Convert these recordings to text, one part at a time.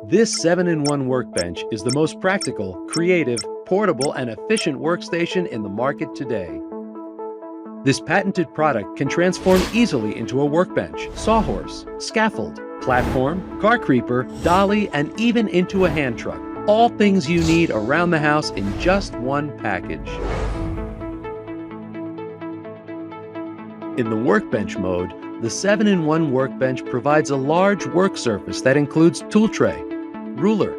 This 7-in-1 workbench is the most practical, creative, portable, and efficient workstation in the market today. This patented product can transform easily into a workbench, sawhorse, scaffold, platform, car creeper, dolly, and even into a hand truck. All things you need around the house in just one package. In the workbench mode, the 7-in-1 workbench provides a large work surface that includes tool tray, ruler,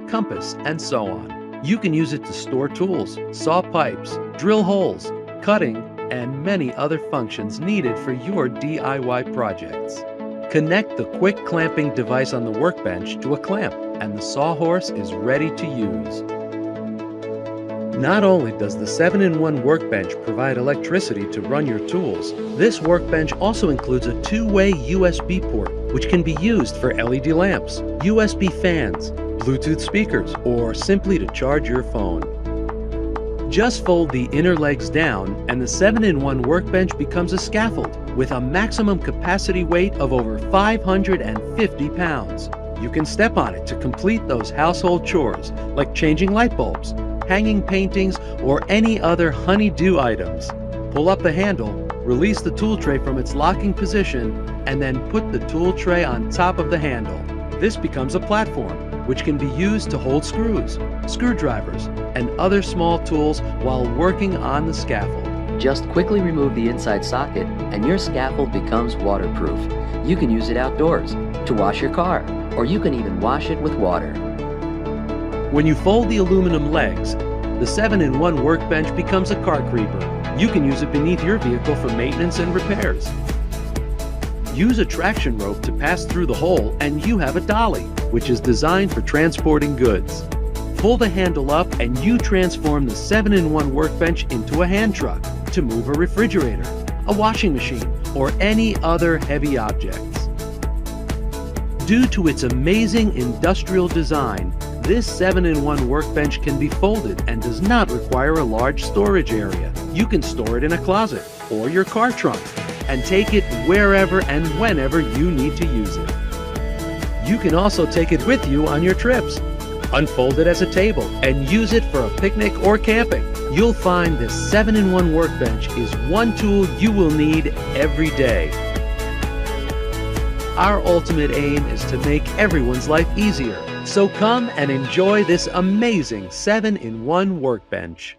compass, and so on. You can use it to store tools, saw pipes, drill holes, cutting, and many other functions needed for your DIY projects. Connect the quick clamping device on the workbench to a clamp, and the sawhorse is ready to use. Not only does the 7-in-1 workbench provide electricity to run your tools, this workbench also includes a two-way USB port, which can be used for LED lamps, USB fans, Bluetooth speakers, or simply to charge your phone. Just fold the inner legs down and the 7-in-1 workbench becomes a scaffold with a maximum capacity weight of over 550 pounds. You can step on it to complete those household chores like changing light bulbs, hanging paintings, or any other honey-do items. Pull up the handle, release the tool tray from its locking position, and then put the tool tray on top of the handle. This becomes a platform, which can be used to hold screws, screwdrivers, and other small tools while working on the scaffold. Just quickly remove the inside socket and your scaffold becomes waterproof. You can use it outdoors, to wash your car, or you can even wash it with water. When you fold the aluminum legs, the 7-in-1 workbench becomes a car creeper. You can use it beneath your vehicle for maintenance and repairs. Use a traction rope to pass through the hole and you have a dolly, which is designed for transporting goods. Pull the handle up and you transform the 7-in-1 workbench into a hand truck to move a refrigerator, a washing machine, or any other heavy objects. Due to its amazing industrial design, this 7-in-1 workbench can be folded and does not require a large storage area. You can store it in a closet or your car trunk and take it wherever and whenever you need to use it. You can also take it with you on your trips. Unfold it as a table and use it for a picnic or camping. You'll find this 7-in-1 workbench is one tool you will need every day. Our ultimate aim is to make everyone's life easier. So come and enjoy this amazing 7-in-1 workbench.